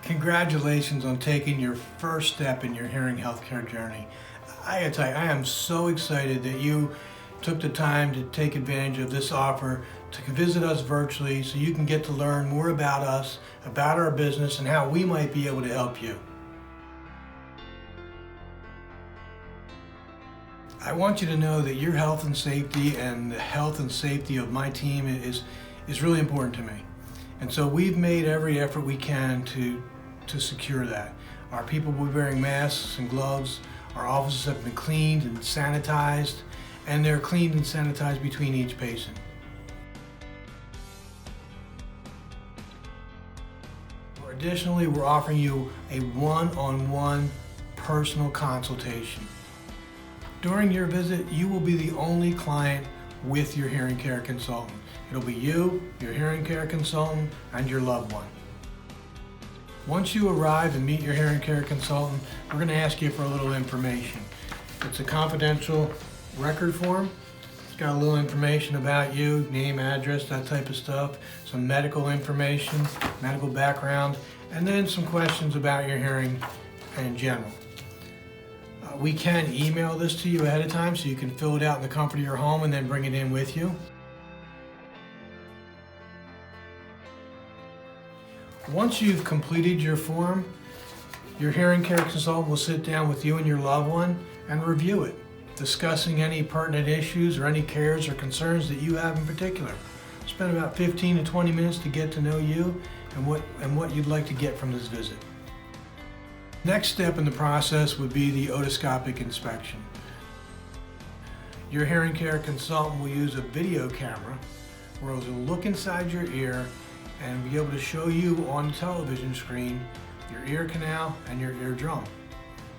Congratulations on taking your first step in your hearing healthcare journey. I gotta tell you, I am so excited that you took the time to take advantage of this offer to visit us virtually so you can get to learn more about us, about our business, and how we might be able to help you. I want you to know that your health and safety and the health and safety of my team is really important to me. And so we've made every effort we can to secure that. Our people will be wearing masks and gloves. Our offices have been cleaned and sanitized, and they're cleaned and sanitized between each patient. Additionally, we're offering you a one-on-one personal consultation. During your visit, you will be the only client with your hearing care consultant. It'll be you, your hearing care consultant, and your loved one. Once you arrive and meet your hearing care consultant, we're going to ask you for a little information. It's a confidential record form. It's got a little information about you, name, address, that type of stuff, some medical information, medical background, and then some questions about your hearing in general. We can email this to you ahead of time so you can fill it out in the comfort of your home and then bring it in with you. Once you've completed your form, your hearing care consultant will sit down with you and your loved one and review it, discussing any pertinent issues or any cares or concerns that you have in particular. Spend about 15 to 20 minutes to get to know you and what you'd like to get from this visit. Next step in the process would be the otoscopic inspection. Your hearing care consultant will use a video camera where it will look inside your ear and be able to show you on the television screen your ear canal and your eardrum.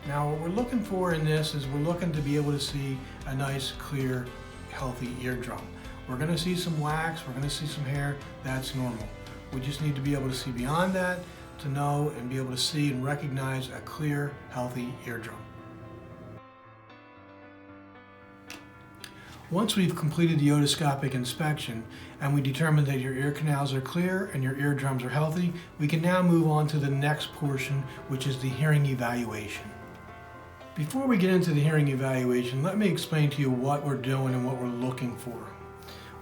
Now what we're looking for in this is we're looking to be able to see a nice, clear, healthy eardrum. We're going to see some wax, we're going to see some hair, that's normal. We just need to be able to see beyond that to know and be able to see and recognize a clear, healthy eardrum. Once we've completed the otoscopic inspection and we determine that your ear canals are clear and your eardrums are healthy, we can now move on to the next portion, which is the hearing evaluation. Before we get into the hearing evaluation, let me explain to you what we're doing and what we're looking for.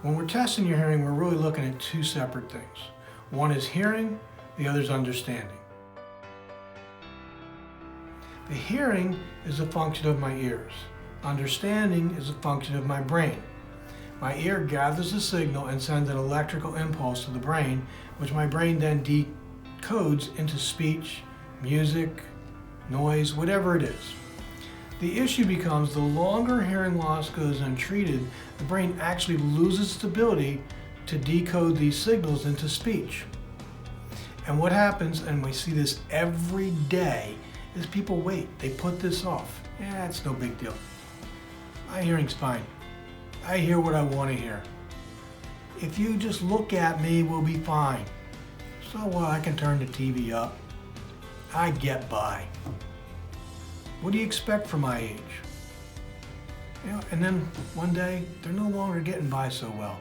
When we're testing your hearing, we're really looking at two separate things. One is hearing, the other is understanding. The hearing is a function of my ears. Understanding is a function of my brain. My ear gathers the signal and sends an electrical impulse to the brain, which my brain then decodes into speech, music, noise, whatever it is. The issue becomes the longer hearing loss goes untreated, the brain actually loses its ability to decode these signals into speech. And what happens, and we see this every day, is people wait. They put this off. Yeah, it's no big deal. My hearing's fine. I hear what I want to hear. If you just look at me, we'll be fine. So I can turn the TV up. I get by. What do you expect from my age? You know, and then one day, they're no longer getting by so well.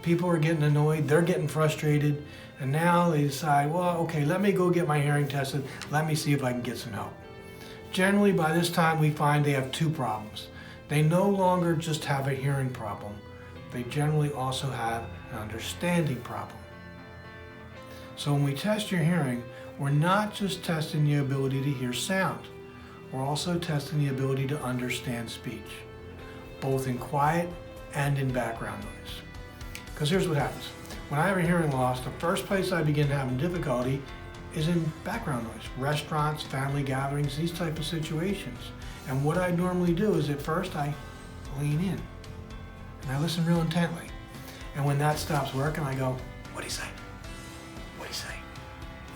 People are getting annoyed, they're getting frustrated, and now they decide, well, okay, let me go get my hearing tested. Let me see if I can get some help. Generally, by this time, we find they have two problems. They no longer just have a hearing problem. They generally also have an understanding problem. So when we test your hearing, we're not just testing the ability to hear sound. We're also testing the ability to understand speech, both in quiet and in background noise. Because here's what happens. When I have a hearing loss, the first place I begin having difficulty is in background noise. Restaurants, family gatherings, these type of situations. And what I normally do is at first I lean in and I listen real intently. And when that stops working, I go, what'd he say? What'd he say?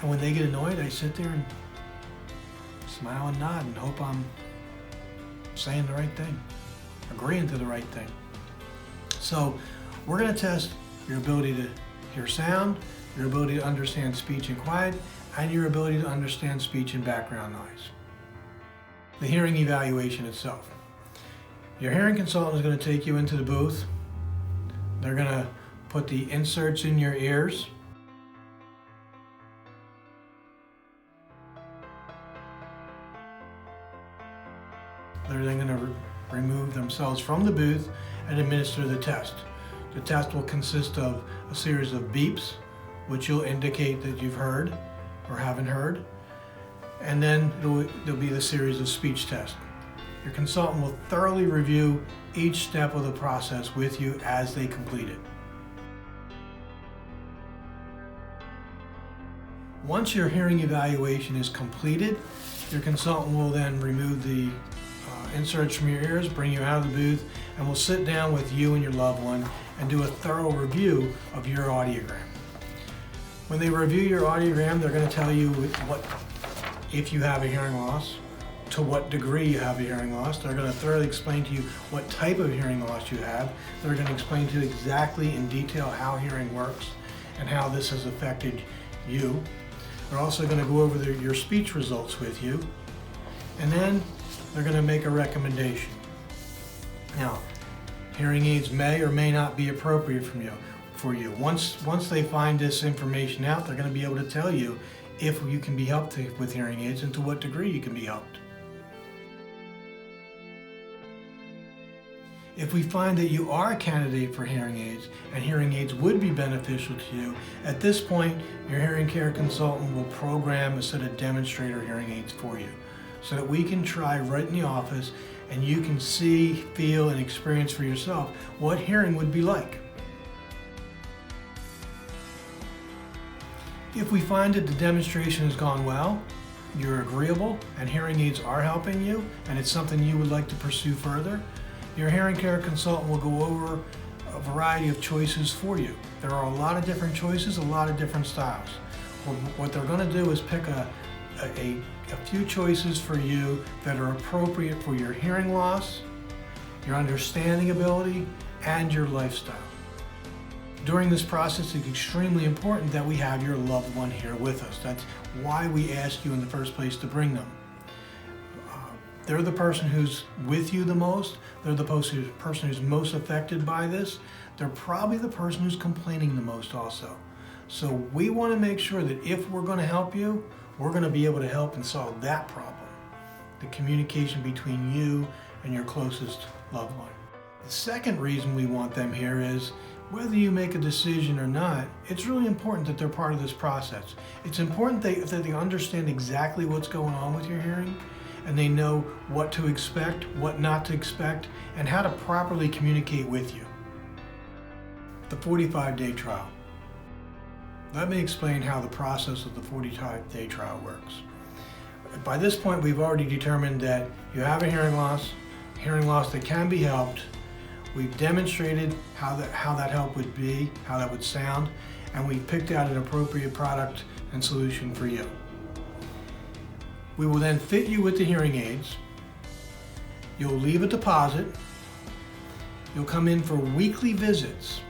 And when they get annoyed, I sit there and smile and nod and hope I'm saying the right thing, agreeing to the right thing. So we're going to test your ability to hear sound, your ability to understand speech in quiet, and your ability to understand speech in background noise. The hearing evaluation itself. Your hearing consultant is going to take you into the booth. They're going to put the inserts in your ears. They're then going to remove themselves from the booth and administer the test. The test will consist of a series of beeps, which will indicate that you've heard or haven't heard, and then there'll be the series of speech tests. Your consultant will thoroughly review each step of the process with you as they complete it. Once your hearing evaluation is completed, your consultant will then remove the inserts from your ears, bring you out of the booth, and will sit down with you and your loved one and do a thorough review of your audiogram. When they review your audiogram, they're going to tell you if you have a hearing loss, to what degree you have a hearing loss. They're going to thoroughly explain to you what type of hearing loss you have. They're going to explain to you exactly in detail how hearing works and how this has affected you. They're also going to go over your speech results with you, and then they're going to make a recommendation. Now, hearing aids may or may not be appropriate for you. Once they find this information out, they're going to be able to tell you if you can be helped with hearing aids and to what degree you can be helped. If we find that you are a candidate for hearing aids and hearing aids would be beneficial to you, at this point, your hearing care consultant will program a set of demonstrator hearing aids for you so that we can try right in the office and you can see, feel, and experience for yourself what hearing would be like. If we find that the demonstration has gone well, you're agreeable, and hearing aids are helping you, and it's something you would like to pursue further, your hearing care consultant will go over a variety of choices for you. There are a lot of different choices, a lot of different styles. What they're going to do is pick a few choices for you that are appropriate for your hearing loss, your understanding ability, and your lifestyle. During this process, it's extremely important that we have your loved one here with us. That's why we asked you in the first place to bring them. They're the person who's with you the most. They're the person who's most affected by this. They're probably the person who's complaining the most also. So we want to make sure that if we're going to help you, we're going to be able to help and solve that problem. The communication between you and your closest loved one. The second reason we want them here is whether you make a decision or not, it's really important that they're part of this process. It's important that they understand exactly what's going on with your hearing, and they know what to expect, what not to expect, and how to properly communicate with you. The 45-day trial. Let me explain how the process of the 45-day trial works. By this point, we've already determined that you have a hearing loss that can be helped. We've demonstrated how that help would be, how that would sound, and we've picked out an appropriate product and solution for you. We will then fit you with the hearing aids. You'll leave a deposit. You'll come in for weekly visits.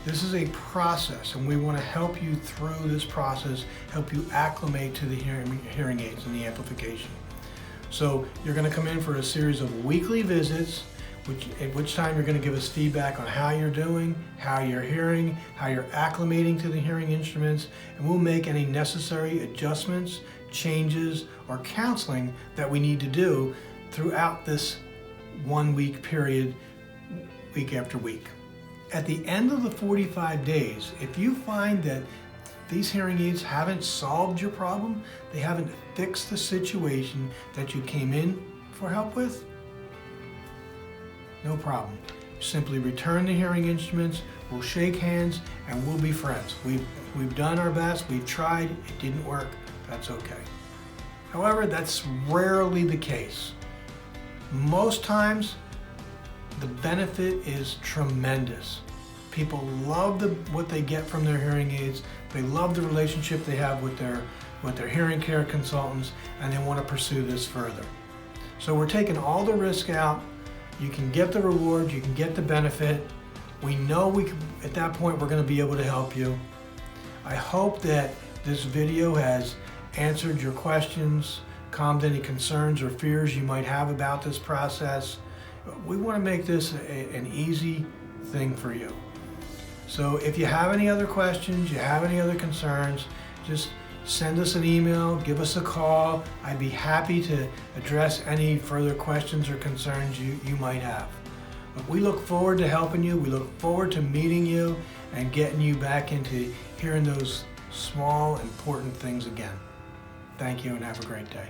This is a process, and we want to help you through this process, help you acclimate to the hearing aids and the amplification. So you're going to come in for a series of weekly visits, at which time you're going to give us feedback on how you're doing, how you're hearing, how you're acclimating to the hearing instruments, and we'll make any necessary adjustments, changes, or counseling that we need to do throughout this 1 week period, week after week. At the end of the 45 days, if you find that these hearing aids haven't solved your problem, they haven't fixed the situation that you came in for help with, no problem. Simply return the hearing instruments, we'll shake hands, and we'll be friends. We've done our best, we've tried, it didn't work, that's okay. However, that's rarely the case. Most times, the benefit is tremendous. People love what they get from their hearing aids, they love the relationship they have with their hearing care consultants, and they want to pursue this further. So we're taking all the risk out. You can get the reward, you can get the benefit. We know at that point we're going to be able to help you. I hope that this video has answered your questions, calmed any concerns or fears you might have about this process. We want to make this an easy thing for you. So if you have any other questions, you have any other concerns, just send us an email, give us a call. I'd be happy to address any further questions or concerns you might have. But we look forward to helping you. We look forward to meeting you and getting you back into hearing those small, important things again. Thank you and have a great day.